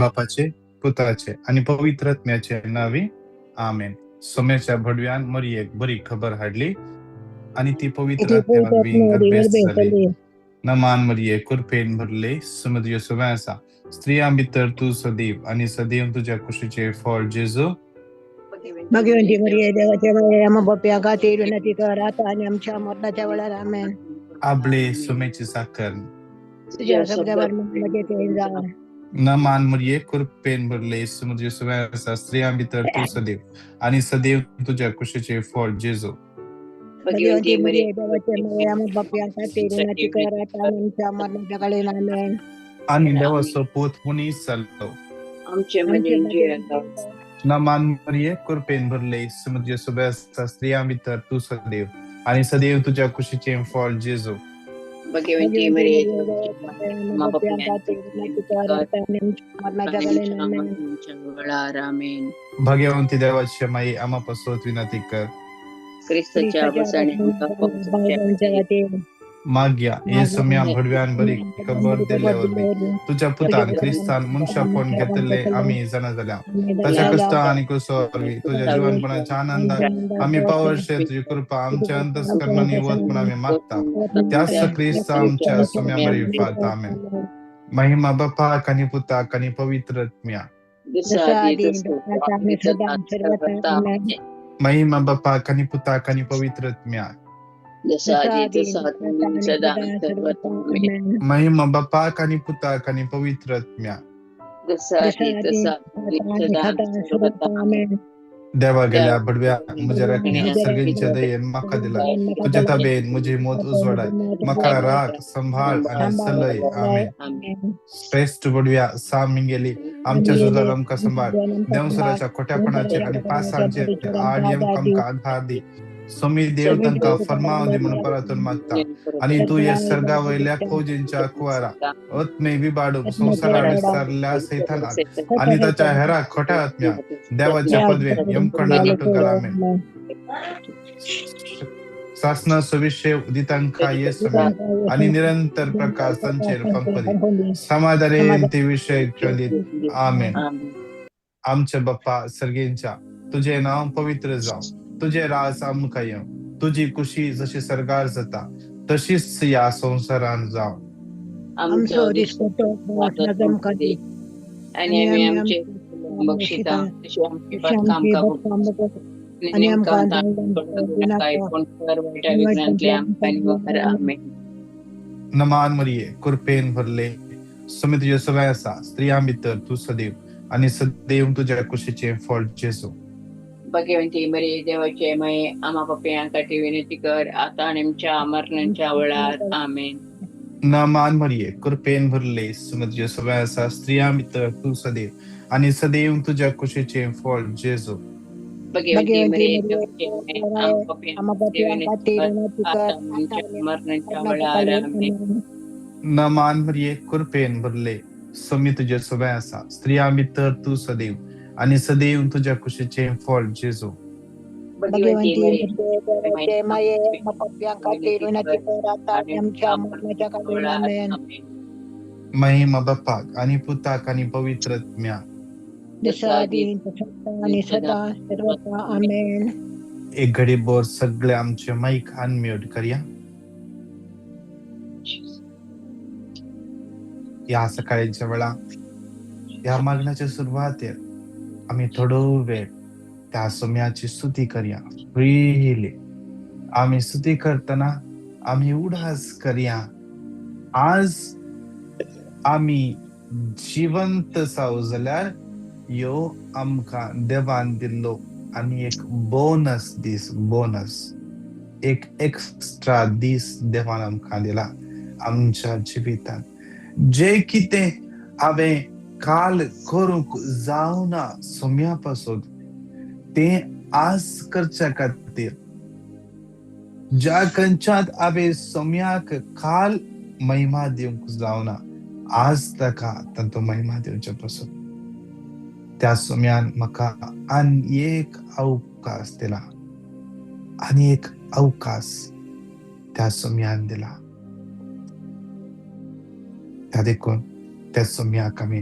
बापाचे, पुत्राचे आणि पवित्र आत्म्याचे नावे आमेन. सोम्याच्या भडव्यान मरियेक बरी खबर हाडली आणि ती पवित्र आत्म्याक बीन गर्भेस्त जाली. नमान मरिये कुरपेन भरले समुद्र सुवासा स्त्रियां भितर तू सदैव आणि सदैव तुझ्या कुशीचे फळ जेजू. भगवंती मरिये देवाच्या माये आम्हा पाप्या खातीर विनंती कर आता आणि आमच्या मरणाच्या वेळार आमेन. आबले सोम्याची साखर तुझ्या शब्दावर म्हणजे ते जा. नमान मरिये कुरपेन भरले समुद्र सुवासा स्त्रियां भितर तू सदैव आणि सदैव तुझ्या कुशीचे फळ जेजू. भगवंती मरिये देवाच्या माये आम्हा पाप्या खातीर विनंती कर आता आणि आमच्या मरणाच्या वेळार आमेन. आणि देवाचं पोत मुनी चाललो आमचे म्हणजे नमान मरिये कुरपेन भरले समुद्र सुवासा स्त्रियां भितर तू सदैव आणि सदैव तुझ्या कुशीचे फळ जेजू. भगवंती मरिये आमेन. भगवंती देवाची माई आम्हापासून विनंती कर. ख्रिस्ताच्या माग्या ये सम्या भडव्यान बरी खबर दिल्यावर तुझ्या पुतान ख्रिस्तान मनुष्य फोन घेतले आम्ही जण झाल्या त्याच्या कष्ट आणि कुसोरवी तुझ्या जीवनपणाच्या आनंदात आम्ही पावरशे तुझी कृपा आमच्या अंतस्करणाने वत पण आम्ही मागता त्याच ख्रिस्त आमच्या सम्या बरी फात आमेन. महिमा बापा कनी पुता कनी पवित्र आत्म्या. महिमा बापा कनी पुता कनी पवित्र आत्म्या. महिमा बापा कनी पुता कनी पवित्र आत्म्या. देवा गेल्या बडव्या मुझे रखण्या सगळ्यांच्या दयेन माका दिला तुझ्या ताबेन मुझे मोत उजवडाय मका राख संभाळ आणि सलय आमेन. श्रेष्ठ बडव्या सामी गेली आमच्या जुजाल आमका संभाळ देवसराच्या खोट्यापणाचे आणि पासांचे आड आमका आधार दे. सोमी देव तंका फरमाव दे म्हणून परतून मागता आणि तू या सर्गा वयल्या फौजींच्या कुवारा आत्मे विबाडून संसारा विसरल्या सैतानात आणि त्याच्या हेरा खोट्या आत्म्या देवाच्या पदवे यमकंडा लटून आमेन. शासना सविषय उदितांका ये समय आणि निरंतर प्रकाश संचेर पंपदी समाधाने ते विषय चलित आमेन. आमच्या बाप्पा सर्गेंच्या तुझे नाव पवित्र जाव तुझे राज आमका येव तुझी कुशी जशी सरगार जाता तशीच या संसारान जाव. आणि आम्ही आमचे बक्षिता नमान मरिये कुरपेन भरले समित सवयासा स्त्रियां भितर तू सदैव आणि सदैव तुझ्या कुशीचे फळ जेजू. भगवंती मरिये देवाचे माये आम्हा पाप्यांसाठी विनंती कर आता आणि आमच्या मरणाच्या वेळार आमेन. नमान मरिये कुरपेन भरले समुद्र सवयासा स्त्रियां भितर तू सदैव आणि सदैव तुझ्या कुशीचे फळ जेजू. भगवंती मरिये देवाचे माये आम्हा पाप्यांसाठी विनंती कर आता आमच्या मरणाच्या वेळार आमेन. नमान मरिये कुरपेन भरले समित सवयासा स्त्रियां भितर तू सदैव आणि सदैव तुझ्या कुशीचे फळ जेजू. भगवंती मरिये माये आम्हा पाप्यांसाठी विनंती कर आता आणि आमच्या मरणाच्या वेळार आमेन. महिमा बाप्पा आणि पुता आणि पवित्र आत्म्या. आणि सदा सर्वदा आमेन. एक घडी बोर सगळे आमचे माईक अनम्यूट करूया. या सकाळच्या वेळा या मागण्याच्या सुरुवातीत आम्ही थोडं वेळ त्या सोम्याची स्तुती करूया. फ्रीली आम्ही स्तुती करताना आम्ही उडास करूया. आज आम्ही जिवंत जाऊ जाल्यार यो आमका देवान दिल्लो आणि एक बोनस दीस एक एक्स्ट्रा दीस देवान आमका दिला आमच्या जिवितान. जे कितें हांवें काल करूंक जावना सोम्यापासून ते आज करच्या खातीर ज्या खंयच्यात हांवें सोम्याक काल महिमा दिवंक जावना आज ताका तांचो महिमा दिवचे पासून त्या सोम्यान म्हाका आनी एक अवकाश दिला आनी एक अवकाश त्या सोम्यान दिला. त्या देखून त्या सोम्याक आमी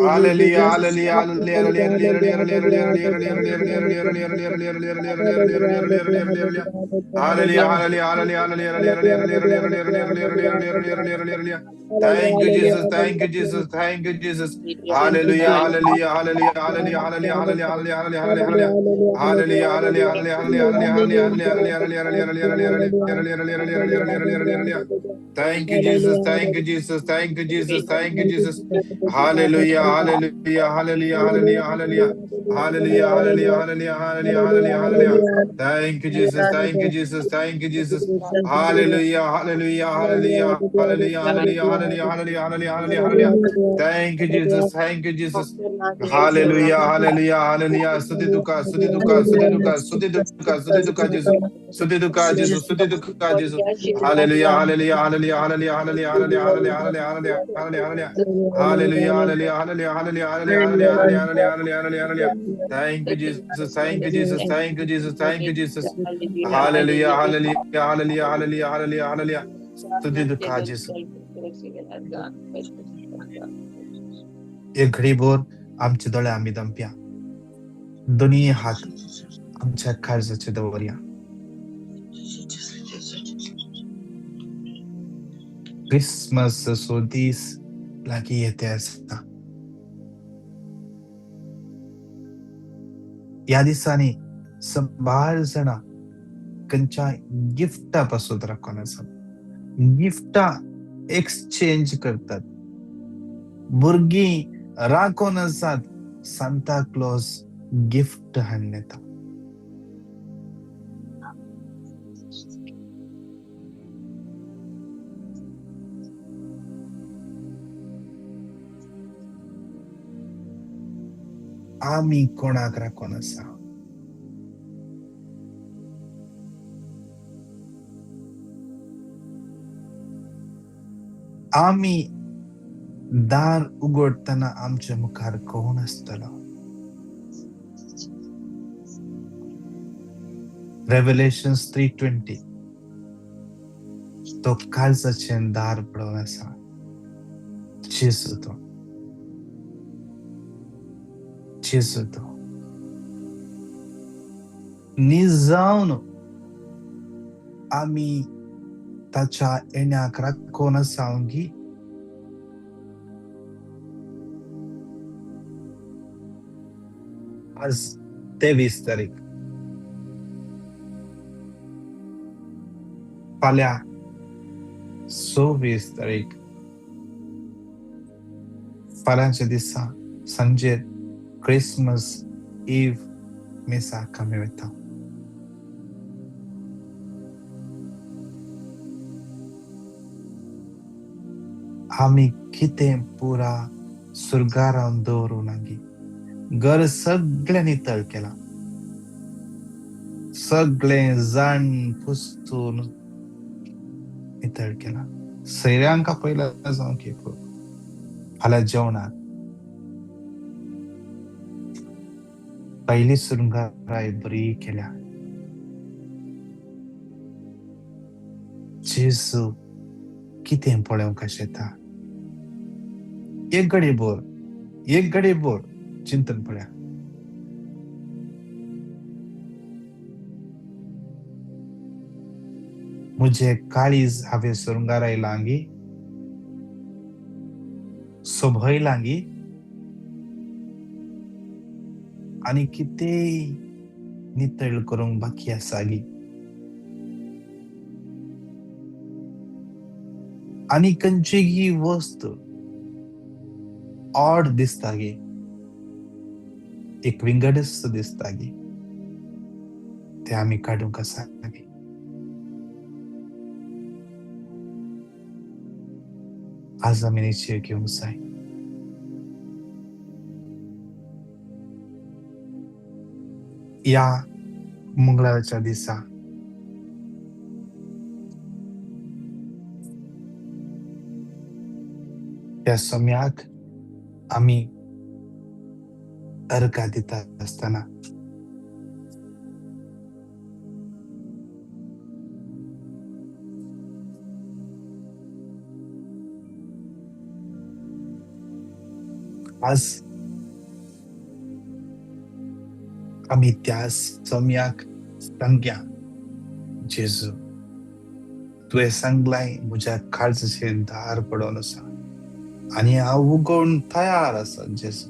Hallelujah, hallelujah, hallelujah, hallelujah, hallelujah, hallelujah, hallelujah, hallelujah, hallelujah, hallelujah, hallelujah, hallelujah, hallelujah, hallelujah. Thank you, Jesus. Thank you, Jesus. Thank you, Jesus. Hallelujah, hallelujah, hallelujah, hallelujah, hallelujah, hallelujah, hallelujah, hallelujah, hallelujah, hallelujah, hallelujah, hallelujah, hallelujah, hallelujah, hallelujah. Thank you, Jesus. Thank you, Jesus. Thank you, Jesus. Thank you, Jesus. Hallelujah, hallelujah, hallelujah, hallelujah, hallelujah. Hallelujah, hallelujah, hallelujah, hallelujah, hallelujah, hallelujah. Thank you, Jesus. Thank you, Jesus. Thank you, Jesus. Hallelujah, hallelujah, hallelujah, hallelujah, hallelujah, hallelujah, hallelujah, hallelujah, hallelujah, hallelujah. Thank you, Jesus. Thank you, Jesus. Hallelujah, hallelujah, hallelujah. Sudituka, sudituka, sudituka, sudituka, sudituka, Jesus. Sudituka, Jesus, sudituka, Jesus. Hallelujah, hallelujah, hallelujah, hallelujah, hallelujah, hallelujah, hallelujah, hallelujah, hallelujah, hallelujah. Hallelujah, hallelujah, hallelujah, hallelujah, hallelujah, hallelujah, hallelujah, hallelujah, hallelujah, hallelujah. Thank you, Jesus. Thank you, Jesus. Thank you, Jesus. Thank you, Jesus. Hallelujah, hallelujah, hallelujah, hallelujah, hallelujah, hallelujah. Sudituka, Jesus. एक घडीभर आमचे दोळे आम्ही दंप्या दोन्ही हात आमच्या काळजाचे दवरया Christmas असो दीस लागीं येते आसता ह्या दिसांनी संभाळ जाणां खंयच्याय गिफ्टा पासून राखून आसात गिफ्टा एक्सचेंज करतात भुरगीं राखून आसात सांता क्लॉज गिफ्ट हाडून येता आमी कोणाक राखून आसा आमी दार उगडतना आमच्या मुखार कोण आसतलो रेव्हलेशन्स 3:20 तो काळजाचें दार पडून आसा जेजू तो निजावन आमी ताच्या येण्याक राखून आसांगी आज 23 तारीख फाल्यां 26 तारीख फाल्यांच्या दिसा सांजेर क्रिसमस ईव मिसाक आमी वता आमी कितें पुरा सुरगार रावन दवरूं नागी घर सगळें नितळ केलां सगळें जाण पुसून नितळ केलां सैऱ्यांक आपयलां जावं की फाल्यां जेवणाक पयली सुरंगाराय बरी केल्या जेजू कितें पळोवंक शेता एक घडीभर चिंतन पळया मुझे काळीज हांवें सुरंगाराय लागी सोभय लागी आनी कितेंय नितळ करूंक बाकी आसा गी आनी खंयचीय वस्त ऑड दिसता गे एक विंगडस्त दिसता गे ते आमी काडूंक आसा गे आज आमी निश्चय घेवंक जाय या मंगळारच्या दिसा त्या सोम्याक आमी अर्घा दिता आसतना आज आम्ही त्या सम्याक सांग्या जेजू तुवें सांगलाय म्हज्या काळजाचेर धार पडून आसा आनी हांव उगोवंक तयार आसा जेजू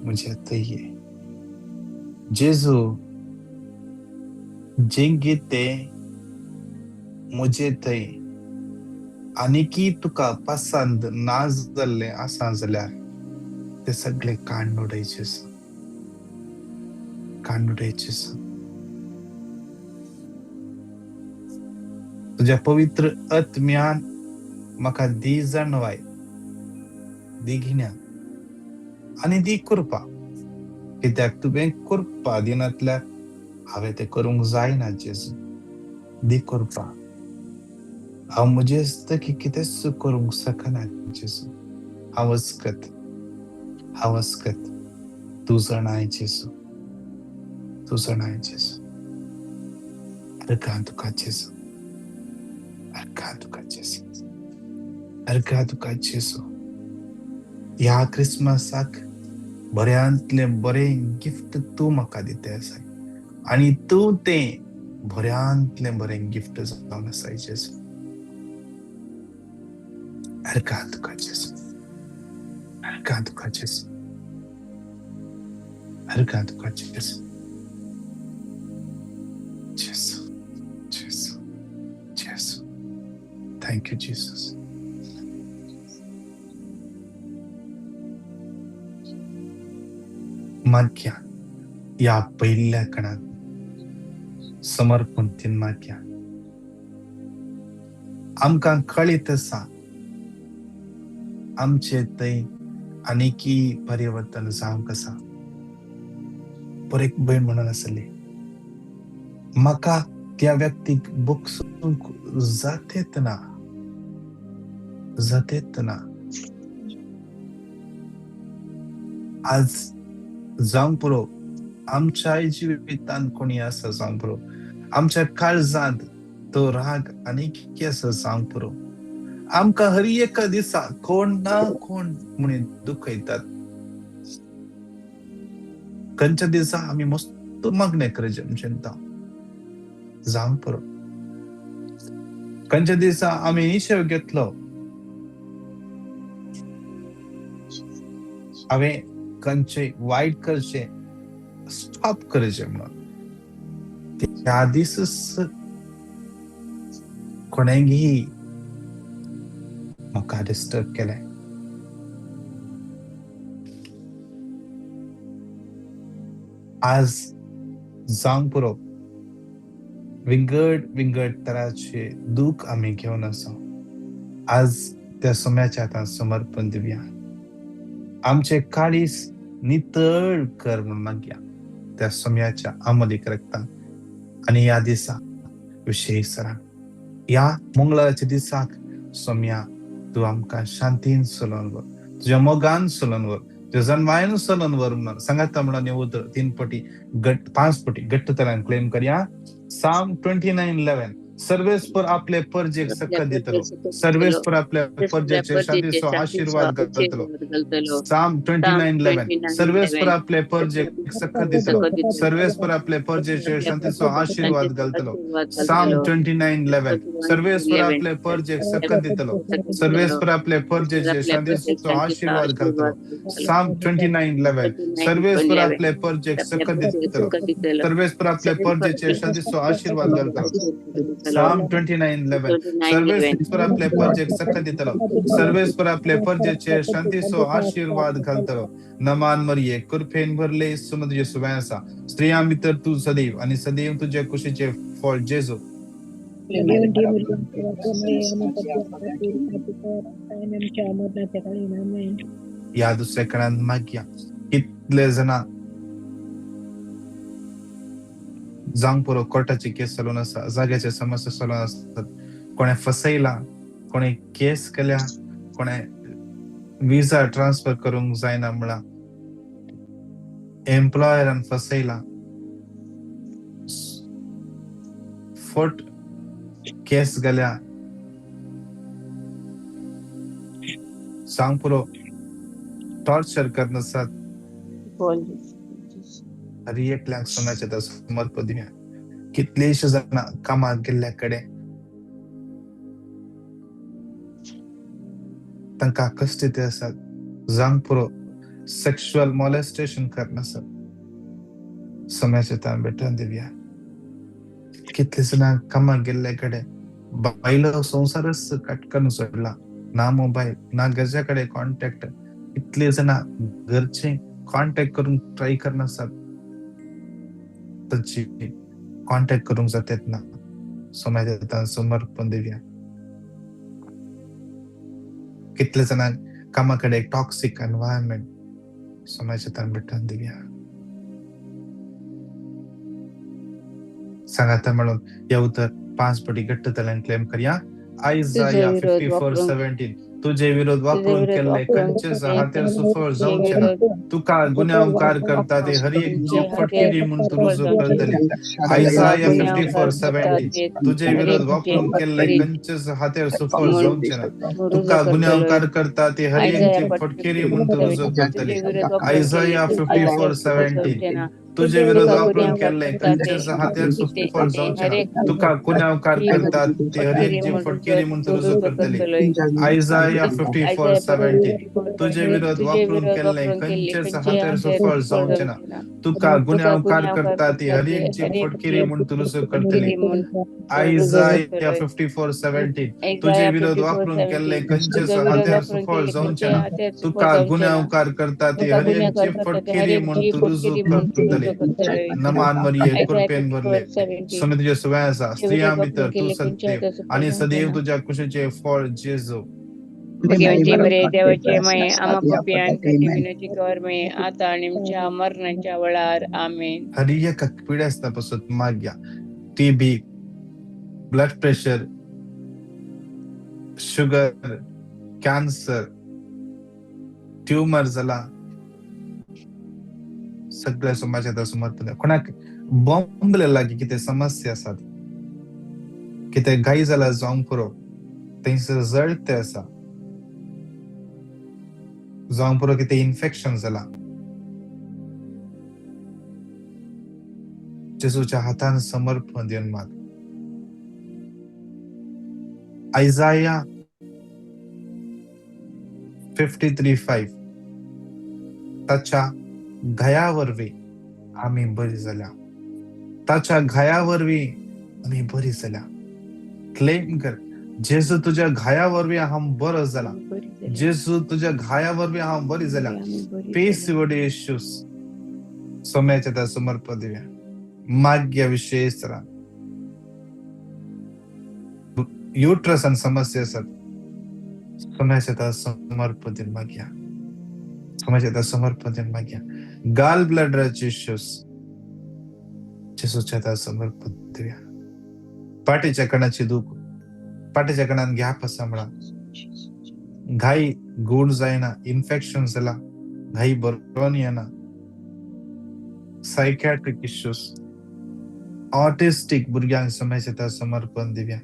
म्हज्या थंय जेजू जें कितें म्हजे थंय आनीकी तुका पसंद ना जाल्लें आसा जाल्यार तें सगळें काडून उडयचें आसा काडून उडयचें आसा तुज्या पवित्र आत्म्यान म्हाका दी जाणवाय दी गिन्यान आनी दी कृपा कित्याक तुवें कृपा दिनातल्यार हांवें तें करूंक जायना जेजू दी कृपा हांव म्हजे हस्तकी कितेंच करूंक शकना जेजू हांव अस्कत तूं जाणाय जेजू तूं जाणाय जेजू अर्घा तुका जेजू अर्घा तुका जेजू अर्घा तुका जेजू ह्या क्रिसमसाक बऱ्यांतलें बरें गिफ्ट तूं म्हाका दितें आसाय आनी तूं तें बऱ्यांतलें बरें गिफ्ट जावन आसाय जेजू अर्घा तुका जेजू अर्घा तुका जेजू अर्घा तुका जेजू जेजू जेजू जेजू थँक यू जीसस माग्या या पहिल्या कणात समर्पण माग्या आमकां कळीत आसा आमचे थंय आनीकी परिवर्तन जावंक आसा पर एक भयण म्हणून आसली म्हाका त्या व्यक्तीक बोगसूंक जातेत ना आज जावंक पुरो आमच्याय जिवितांत कोणी आसा जावंक पुरो आमच्या काळजांत तो राग आनीक आसा जावंक पुरो आमकां हर एका दिसा कोण ना कोण म्हणून दुखयतात खंयच्या दिसा आमी मस्त मागणे करचे चिंता जावंक पुरो खंयच्या दिसा आमी निशेव घेतलो हांवें खंयचे वायट करचे स्टॉप करचे म्हणून त्या दिसच कोणेंय म्हाका डिस्टर्ब केलें आज जावंक पुरो विंगड तराचे दूख आमी घेवन आसा आज त्या सोम्याच्या हातांत समर्पण दिवया आमचे काळीस नितळ कर म्हणून मागया त्या सोम्याच्या अमलीक रक्तान आनी ह्या दिसा विशेष सरान ह्या मंगळाराच्या दिसाक सोम्या तूं आमकां शांतीन चलोवन वर तुज्या मोगान चलोवन वर तुज्या जन्मायन चलोवन वर म्हणून सांगाता म्हणून उतर 5 पटी घट्ट तरान क्लेम करया Psalm 29:11 सर्वेस पर आपले परजेक सकत दितलो सर्वेस पर आपल्या परजेचे शांतीचो आशीर्वाद घालतलो Psalm 29:11 सर्वेस पर आपले परजेक सकत दितलो सर्वेस पर आपले परजेचे शांतीचो आशीर्वाद घालतलो Psalm 29:11 सर्वेस पर आपले परजेक सकत दितलो सर्वेस पर आपले परजेचे शांतीचो आशीर्वाद घालतलो Psalm 29:11 सर्वेस पर आपले परजेक सकत दितलो सर्वेस पर आपले परजेचे शांतीचो आशीर्वाद घालतलो Psalm 29:11 सर्वेस पर आपले परजेक सकत दितलो सर्वेस पर आपले परजेचे शांतीचो आशीर्वाद घालतलो नमान मरिये कृपेन भरले सुन तुझे सुवाय आसा स्त्रियां भितर तू सदैव आणि सदैव तुझे कुशीचे फळ जेजू या दुसऱ्या कणांत मागया कितले जाणा जावंक पुरो कोर्टाची केस चालून आसा जाग्याचे समस्या चालून आसतात कोणे फसयला कोणे केस केल्या कोणे विजा ट्रान्सफर करूंक जायना म्हणला एम्प्लॉयरान फसयला फट केस गेल्या सांग पुरो टॉर्चर करण्यासात बोल हरी एकल्याक सोम्याचे त्या समर्पण दिव्या कितलेशे जण कामाक गेल्ल्याकडे तांकां कष्ट ते आसात जांग पुरो सेक्शुअल मॉलेस्टेशन करण्यासात सोम्याचे त्या भेटून दिव्या कितले जण कामाक गेल्ल्याकडे बायलो संसारच कटकन सोडला ना मोबाईल ना घरच्याकडे कॉन्टॅक्ट इतले जण घरचे कॉन्टॅक्ट करून ट्राय करण्यासात त्यांची कॉन्टॅक्ट करूंक जातात ना सोम्याच्या समर्पण दिव्या कितले जणांक कामाकडे टॉक्सिक एन्व्हायरमेंट सोम्याच्या भेटून दिव्या सांगाता म्हणून या उतर 5 पटी घट्ट तल्यान क्लेम करया आयझाया 54:17 तुझे विरोध वापरून केले कंचेच हातेर सुफळ जाऊचे ना तुका गुन्हागार करता ते हर एक जीव फटकेरी म्हणून तू रुजू करतली आयझाया 54:17 तुझे विरोध वापरून केले कंचेच हातेर सुफळ जाऊचे ना तुका गुन्हागार करता ते हर एक जीव फटकेरी म्हणून तू रुजू करतली आयझाया 54:17 तुझे विरोध वापरून केले कंचेच हातेर सुफळ जाऊचे ना तुका गुन्हागार करता ते हर एक जीव फटकेरी म्हणून तू रुजू करतली आयझाया 54:17 तुझे विरोध वापरून केले कंचेच हातेर सुफळ जाऊचे ना तुका गुन्हागार करता ते हर एक जीव फटकेरी म्हणून तू रुजू करतली आयझाया 54:17 तुझे विरोध वापरून केले कंचेच हातेर सुफळ जाऊचे ना तुका गुन्हागार करता ते हर एक जीव फटकेरी म्हणून तू रुजू करतली नमान मरिये कृपेन भरले सोने तुझ्या सवयाचा स्त्रिया भितर तू सत्य आणि सदैव तुझ्या कुशीचे फळ जेजू भगवंती मरे देवाचे मये आम्हा पापियांसाठी विनंती कर मये आता आणि आमच्या मरणाच्या वेळार आमेन. हर एक पिढ्यासपासून माग्या TB blood pressure sugar cancer tumour झाला सगळ्या समाजात समर्थन कोणाक बॉम्बलेला की किती समस्या असतात किती घाई झाला जाऊन पुरो त्यांचं रिझल्ट ते असा जाऊन पुरो किती इन्फेक्शन झाला जेजूच्या हातान समर्पण देऊन माग आयझाया 53:5 त्याच्या घायावरवी आम्ही बरी झाल्या त्याच्या घायावरवी आम्ही बरी झाल्या क्लेम कर जेजू तुझ्या घायावरवी आम बरं झाला जेजू तुझ्या घायावरवी आम बरी झाल्या पेस वडे येशू सोम्याच्या त्या समर्पण देऊया माग्या विषय युट्रस आणि समस्या असतात सोम्याच्या त्या समर्पण देऊन माग्या सोम्याच्या त्या समर्पण देऊन माग्या गाल ब्लडरचे इश्यूज जेजूच्या त्या समर्पण देऊया पाठीच्या कणाची दुख पाठीच्या कणान घ्याप सांभाळा घाई गुण जायना इन्फेक्शन झाला घाई बरोबर येना सायकॅट्रिक इश्यूज ऑटिस्टिक भुरग्यांक सोम्याच्या त्या समर्पण दिव्या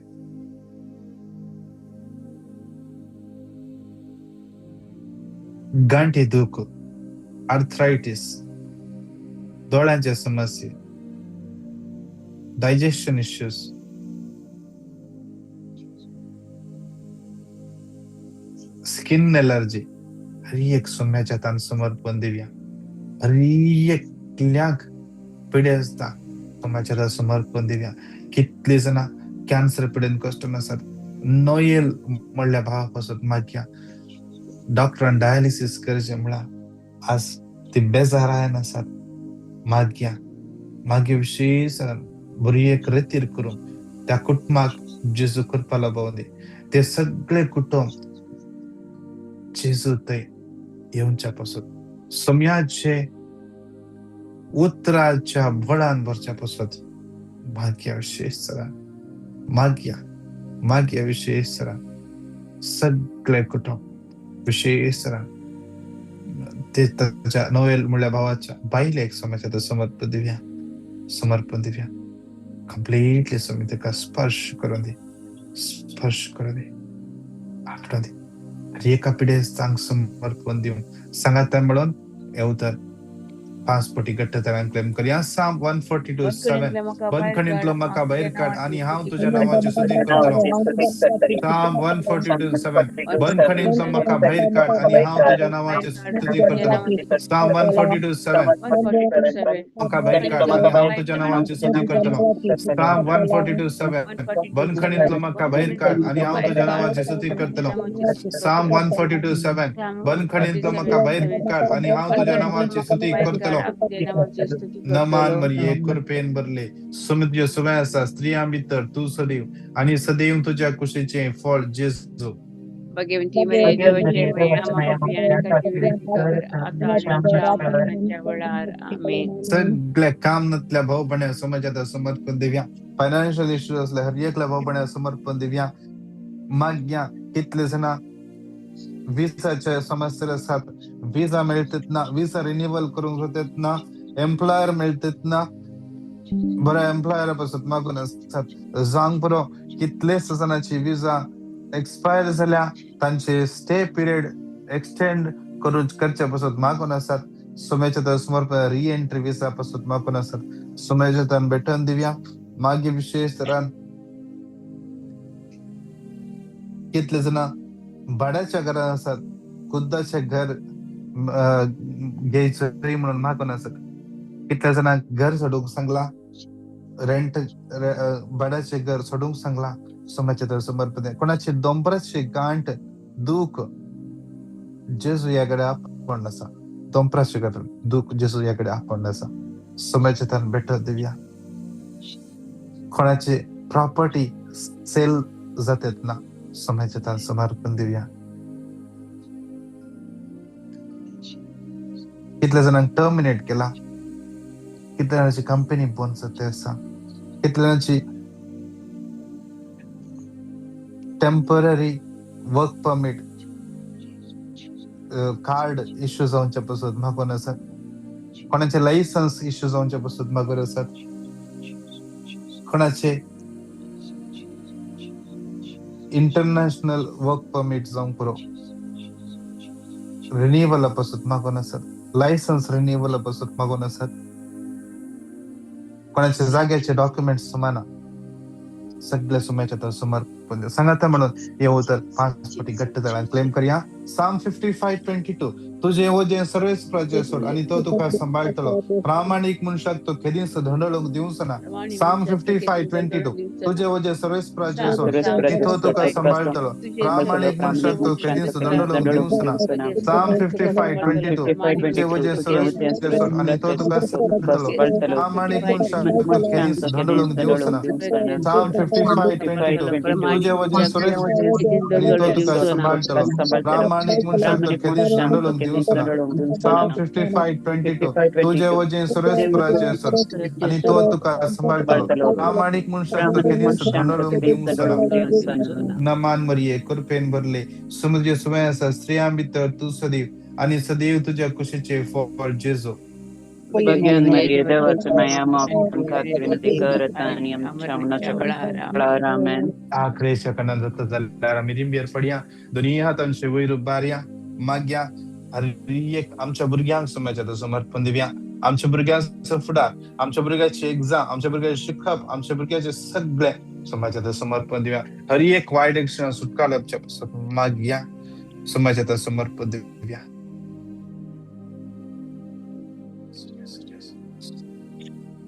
गांठी दुख आर्थरायटिस डोळ्यांच्या समस्या डायजेशन इश्यूज स्किन एलर्जी हर एक सोम्याच्या तान समर्पण देऊया हर एक ल्याक पिढे असता सोम्याच्या समर्पण देऊया कितले जण कॅन्सर पिढेन कष्ट नसतात नोएल म्हणल्या भावापासून माग्या डॉक्टरान डायलिसिस करचे म्हणा आज ते बेजार आहे नसतात माग्या मागे विशेष बरी एक रेतीर करून त्या कुटुंबाक जेजू कृपाला पावून ते सगळे कुटुंब जेजू ते येऊनच्या पासून सोम्याचे उतराच्या भडान भरच्या पासून माग्या विशेष माग्या विशेष सगळे कुटुंब विशेष ते त्याच्या नोएल मुळ्या भावाच्या बाईला एक सोम्याच्या समर्पण दिव्या कम्प्लिटली सोमी त्याला स्पर्श करून दे आठवण दे एका पिढीस चांग समर्पण देऊन सांगात म्हणून येऊ तर पासपोर्टी गट्टतरान क्लेम करूया. साम 142:7 बंदखणींतलो म्हाका भायर काड आनी हांव तुझ्या नांवाची स्तुती करतलो. साम 142:7 बंदखणींतलो म्हाका भायर काड आनी हांव तुझ्या नांवाची स्तुती करतलो. साम 142:7 म्हाका भायर काड आनी हांव तुझ्या नांवाची स्तुती करतलो. साम 142:7 बंदखणींतलो म्हाका भायर काड आनी हांव तुझ्या नांवाची स्तुती करतलो. साम 142:7 बंदखणींतलो म्हाका भायर काड आनी हांव तुझ्या नांवाची स्तुती करतलो. नमान मरिये कृपेन भरले सुमित सुमे आसा स्त्रियां भितर तू सदैव आणि सदैव तुझ्या कुशीचे फळ जेजू. भगवंती मरिये देवाची माय आम्हा पापियांसाठी विनंती कर आता आमच्या मरणाच्या वेळार आमेन. सगळ्या कामनातल्या भाऊ बहिणी समाजात समर्पण देऊया. फायनान्शियल इश्यूज असल्या हर एकल्या भाऊ बहिणी समर्पण देऊया. माग्या कितले जण विसाच्या समस्या असतात, विसा मिळतात ना, विसा रिन्युअल करून होतात ना, एम्प्लॉयर मिळतात ना, बरं एम्प्लॉयर पासून मागून असतात जांग बरो कितले जणांची विसा एक्सपायर झाल्या त्यांचे स्टे पिरियड एक्सटेंड करून करच्या पासून मागून असतात. सोम्याच्या तर समर्पण री एंट्री विसा पासून मागून असतात. सोम्याच्या तन भेटून देऊया. मागे विशेष तरान कितले जण भाड्याच्या घरात असतात, खुद्दाचे घर घ्यायचं म्हणून मागून असत. कितल्या जणांक घर सोडूंक सांगला, रेंट भाड्याचे घर सोडूंक सांगला. सोम्याच्या तर समर्पण कोणाची दोंपराची गांठ दुःख जेजू याकडे आपण असा. दोंपराचे घर दुःख जेजू याकडे आपण असा. सोम्याच्या तर भेटत देऊया. कोणाची प्रॉपर्टी सेल जातात ना, सोम्याच्या तर समर्पण देऊया. कितल्या जणांक टर्मिनेट केला, कितल्या जणांची कंपनी बंद जाते असा, कितल्या जणांची temporary work permit card issue जावच्या पासून मागून असत. कोणाचे लायसन्स इश्यू जावच्या पासून मागून असत. कोणाचे इंटरनॅशनल वर्क परमिट जावंक पुरो रिन्युअल पासून मागून असत. लायसन्स रिन्युअल पासून मागून असत. कोणाच्या जाग्याचे डॉक्युमेंट्स सुमाना सगळ्या सुम्याच्या तर समर्पण सांगता म्हणून येऊ तर पासपोर्टी गट्ट तळान क्लेम करूया. साम 55:22 तुझे वजे सर्वेच प्रजे सोड आणि तो तुका सांभाळतलो. प्रामाणिक मनशाक तो केदीस धंडळूक दिवस ना. साम 55:22 तुझे वजे सर्वेच प्रजे सोड आणि तो तुका सांभाळतलो. प्रामाणिक मनशाक तो केदीस धंडळूक दिवस ना. साम 55:22 तुझे वजे सर्वेच प्रजे सोड आणि तो तुका सांभाळतलो. प्रामाणिक मनशाक तो केदीस धंडळूक दिवस ना. साम 55:22 तुझे वजे सर्वेच आणि तो तुका सांभाळतलो. प्रामाणिक मनशाक तो केदीस धंडळूक दिवस ना. साम 55:22 तुझे वजे सर्वेच प्रजे सोड आणि तो तुका सांभाळतलो. प्रामाणिक मनशाक तो केदीस धंडळूक दिवस ना. नमान मरिये कृपेन भरले समुद्र सुमे आसा स्त्रियां भितर तू सदैव आणि सदैव तुझ्या कुशीचे फळ जेजू. भगवंती मरिये देवाची माय आम्हा पापियांसाठी विनंती कर आता आणि आमच्या मरणाच्या वेळार आमेन. आखरे शकना जाता जाल्यार आमी रिंबेर पडया. दोनी हातांचे वयर उबारया. मागया हर एक आमच्या भुरग्यांक समाजात समर्पण दिवया. आमच्या भुरग्यांचो फुडार, आमच्या भुरग्याची एग्जाम, आमच्या भुरग्याचे शिकप, आमच्या भुरग्याचे सगळे समाजात समर्पण दिवया. हर एक वायट ऍक्शन सुटका लाभच्या पासून मागया. समाजात समर्पण दिवया.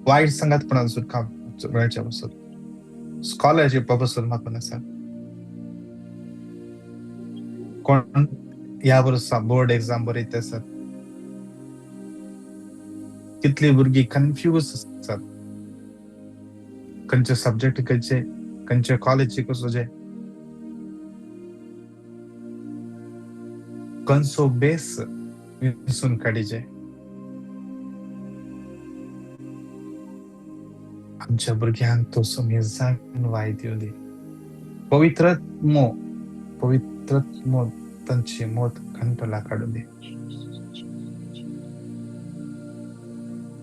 वाईट संगतपणान सुटका मेळच्या पासून स्कॉलरशिप पासून मागून आसा. कोण या वर्सा बोर्ड एग्जाम बरयत आसात, कितली भुरगीं कन्फ्यूज आसात. खंयचे सब्जेक्ट खंयचे, खंयचे कॉलेज कसोचे, खंयचो बेस विसरून काडीचे. आमच्या भुरग्यांक तो समेजान वायट येऊ दे. पवित्रात्मो तांची मोत कंठला काढू दे.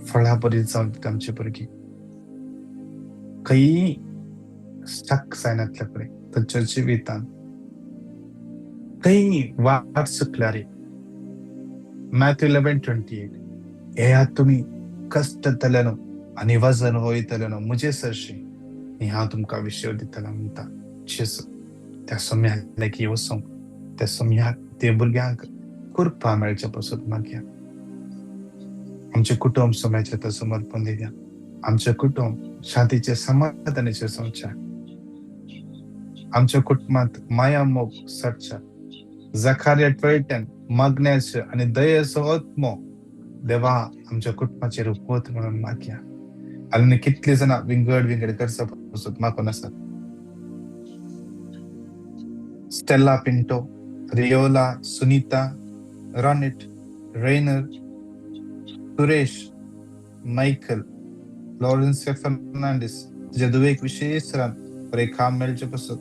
फळा बरी जाऊन आमची भुरगीं खंयी शक जायनातल्याकडे तांच्या जिवितान खंयी वाट चुकल्यार मॅथ्यू 11:28 ह्या तुम्ही कष्ट तल्यानो आणि वजन होईतल्यानो मुझे सरशी ह्या तुमका विषय दितला म्हणता जेसू त्या सोम्याला की वसोंग त्या सोम्या ते भुरग्यांक कृपा मेळच्या पासून मागया. आमचे कुटुंब सोम्याच्या त्या समर्पण दिया. आमचे कुटुंब शांतीचे समाधानाचे संचार. आमच्या कुटुंबात माया मोग सच्चा झखार्या 12:10 मागण्याचे आणि दयेचं आत्मो देवा आमच्या कुटुंबाचे रूपवत म्हणून मागया. आणि कितले जण विंगड करचा पासून मागून असतात. Stella Pinto, Riola, Sunita, Ronit, Rainer, Suresh, Michael, Lawrence Fernandes तुझ्या दुवे एक विशेष रान पर एक काम मेळचे पासून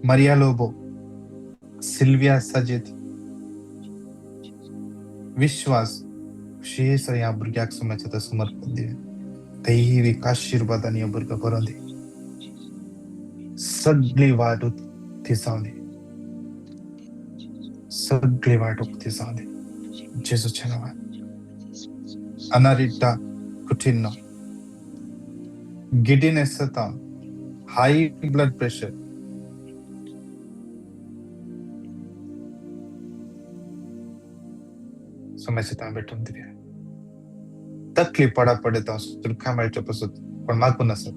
Maria Lobo, Sylvia Sajid, विश्वास विशेष या भुरग्याक समाजात समर्पण दिले. दैविक आशीर्वादाने या भुरगा भरून दे. सगळी वाट उक्ती जाऊ दे. सगळी वाट उक्ती जाऊ दे. जेजूच्या नावात. अनारिटा कुटिन्नो, गिडीनेस सताम, हाय ब्लड प्रेशर, समस्या भेटून दिली. तकलीफ पडा पडत सुरखा मेळच्या पासून पण मागून असत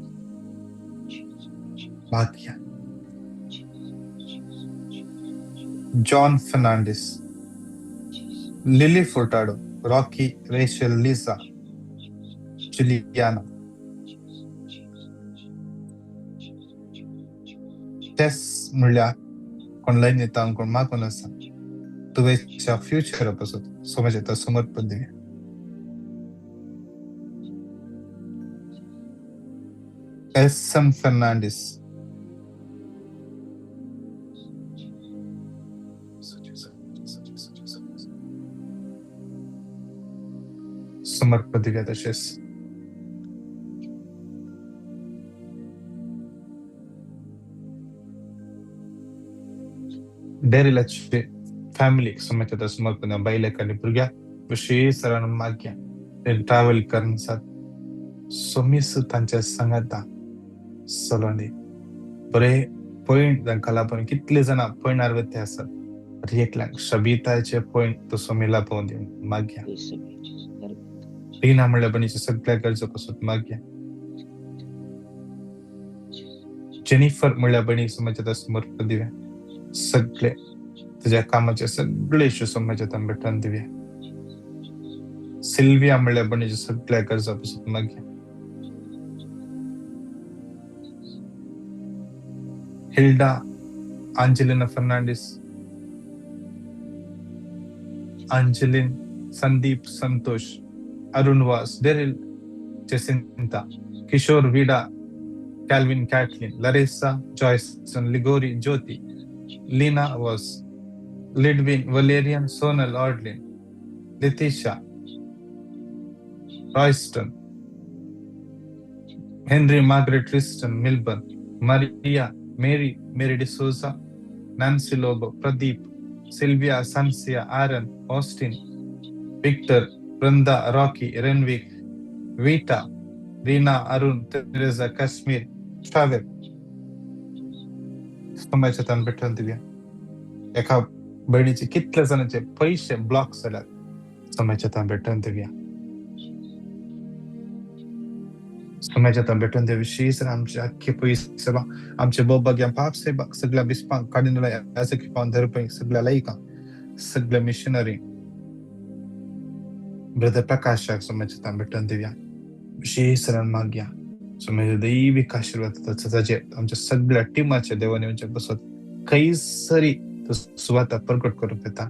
मागया. John Fernandes, Lily Furtado, Rocky, Rachel, Lisa, Juliana, Tess म्हणल्या कोण लाईन येता कोण मागून असा तुवेच्या फ्युचर पासून समाजात समर्पण दिले. एसएम फर्नांडिस, समर्पण दिले. तसेच डेरिलाचे फॅमिली समाजात समर्पण बायलेकांनी भुरग्या विशेष सरांना माग्या ट्रॅव्हल करण्यासाठी सोमीस तांच्या संगता सलोंदे बरे पॉइंट तांकां पण कितले जण पळणार ते असतात रिएक्टलांक शबिताचे पॉइंट तो सोमीला पावून दे माग्या. रीना म्हणल्या बनीचे सगळ्या गरजा पासून माग्या. जेनिफर म्हणल्या बनी समाजात समर्पण दिव्या. सगळे तुझ्या कामाचे सगळे इश्यू समाजात भेटून दिव्या. सिल्विया म्हणल्या बनीचे सगळ्या गरजा पासून माग्या. Hilda, Angelina Fernandes, Angeline, Sandeep, Santosh, अरुणवास, Daryl, Jacinta, Kishore, Vida, Calvin, Caitlin, Larissa, Joyson, Ligory, Jyoti, Leena Vas, Lydwin, Valerian, Sonal, ऑर्डलिन, Letisha, Royston, Henry, Margaret, Kristen, Milburn, Maria, Mary, Mary D'Souza, Nancy Lobo, Pradeep, Sylvia, Sancia, Aaron, Austin, Victor, Vrinda, Rocky, Renwick, Vita, Reena, Arun, Teresa, Kashmir, travel समाजात भेटून दिव्या. एका बहिणीचे कितल्या जणांचे पैसे block झाल्यात समाजात भेटून दिव्या. समाजात भेटून द्या विशेष आमचे अख्खे पैसे आमचे बोबा पाप से सगळ्या बिस्पांक काढून असं की पाऊन रुपये सगळ्या लाईका सगळ्या मिशनरी ब्रदर प्रकाशाक समाजात भेटून देऊया. विशेष माग्या समाज दैविक आशीर्वाद त्याचे आमच्या सगळ्या टीमाच्या देवाने बसत काही सरी स्वतः प्रकट करून देता.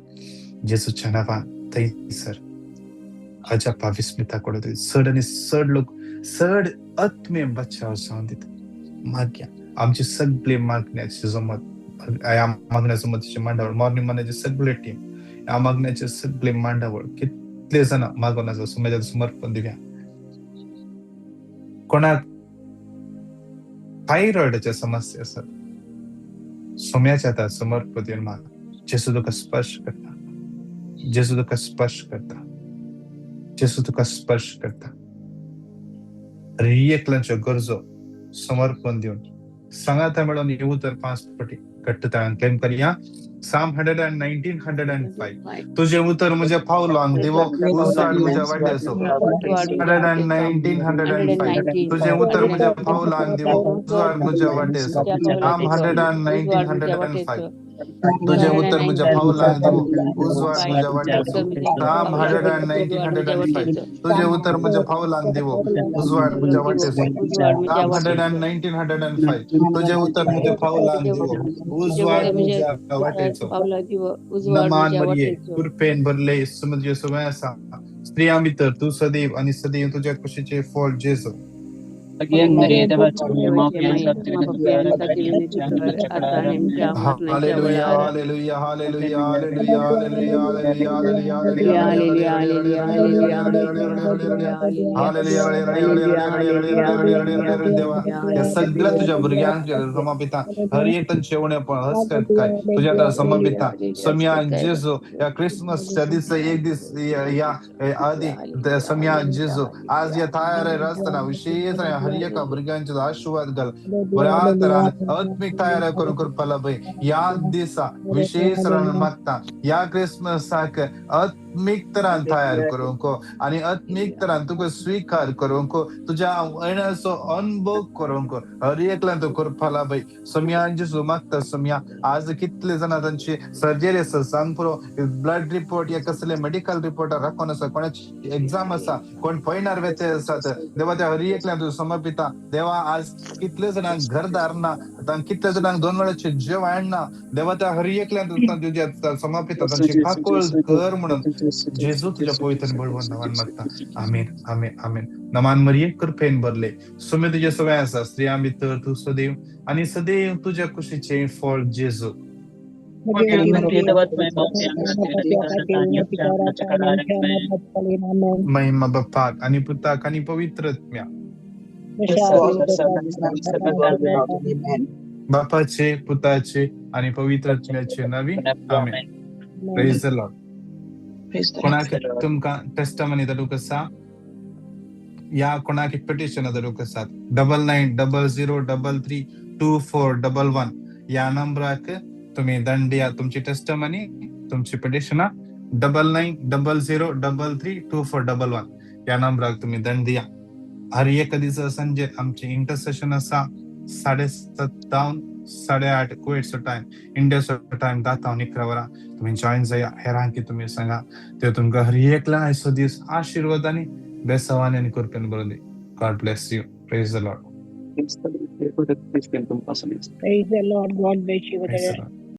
जेसूच्या नावान तै सर अजपा विस्मिता कडे सड आणि सड लोक सड आत्मे बचाव सांगित माग्या. आमची सगळे मागण्याची जमत या मागण्याच्या मतीचे मांडावळ मॉर्निंग मनाचे सगळे टीम या मागण्याचे सगळे मांडावळ कितले जण मागवण्याचं समाजात समर्पण दिव्या. कोणाक थायरॉइडच्या समस्या असतात सोम्याच्या हातात समर्पित येऊन माग. जेसू तुका स्पर्श करता, जेसू तुका स्पर्श करता, जेसू तुका स्पर्श करता. एकल्याच्या गरजो समर्पण देऊन सांगा त्या मिळून येऊ तर 5 पटी कट्टताळान क्लेम करूया. Psalm 119, 105. तुझे उतर मुझे पावलांक देवो, उजवाड मुझ्या वाटेसो. 119, 105. तुझे उतर मुझे पावलांक देवो, उजवाड मुझ्या वाटेसो. Psalm 119, 105. तुझे उतर मुझे पावलांक देवो, उजवाड मुझ्या वाटेसो. Psalm 119, 105. तुझे उतर मुझे पावलांक देवो, उजवाड मुझ्या वाटेसो. Psalm 119, 105. तुझे उतर मुझे पावलांक देवो, उजवाड मुझ्या वाटेसो. नमान मरिये कृपेन भरले समुद्र सुवासा स्त्रिया मित्र तू सदैव आणि सदैव तुझ्या कुशीचे फळ जेसो. Hallelujah hallelujah hallelujah hallelujah hallelujah देवा या सगळ्या तुझ्या भुरग्यांच्या समर्पिता हर एक शेवणे पण हसकत काय तुझ्या समर्पिता सम्या जेजो या क्रिसमसच्या दिवस एक दिवस या आधी सम्या जेजो आज या तयार असताना विशेष हर एका भुरग्यांचे आशीर्वाद घाल बऱ्या तऱ्हाने आत्मिक तयार करून कृपाला बाई या दिवसा विशेष मागता या क्रिसमस सारख आत्मिक तरान तयार करूं को आणि आत्मिक तरान तुका स्वीकार करूं को तुझ्या येण्याचो अनुभव करूं को हर एकला तो कृपाला बाई सम्यांची मागता सम्या आज कितले जण त्यांची सर्जरी आसा सांग पुरो ब्लड रिपोर्ट या कसले मेडिकल रिपोर्ट राखून आसा कोणाची एग्जाम आसा कोण पयणार वेचे आसात देवा त्या हर एकल्या तू समर्पिता देवा आज कितले जणांक घरदार ना कितले जणांक 2 वेळाचे जेवण ना देवा त्या हर एकल्या तुझ्या समर्पिता त्यांची काकोळ कर म्हणून जेजू तुझ्या पवित्र बळवंत नावान मागता आमेन आमेन आमेन. नमान मरिये कृपेन भरले सुमे तुझे सवय आसा स्त्रिया मित्र तू सदैव आणि सदैव तुझ्या कुशीचे फळ जेजू. महिमा बापाक आणि पुताक आणि पवित्रत्म्या बापाचे पुताचे आणि पवित्रत्म्याचे नावी आमेन. Praise the Lord. कोणाक तुमका टेस्टमनी धाडूंक आसा या कोणाक पिटिशन धाडूंक आसा 9900332411 या नंबराक तुम्ही दंडिया तुमची टेस्टमनी तुमची पिटिशना 9900332411 या नंबराक तुम्ही दंडिया. हर एक दिवसा संजे आमची इंटरसेशन आसा 7:30 8:30 कुवेटचो टाइम इंडियाचो टाइम 10:11 वरां तुम्ही जॉईन जाया हेरांकी तुम्ही सांगा ते तुमकां हर एकला आयचो दीस आशिर्वादांनी बेसवानी आणि कृपेन भरून दी. God bless you. Praise the Lord. Praise the Lord. God bless you. Praise the Lord.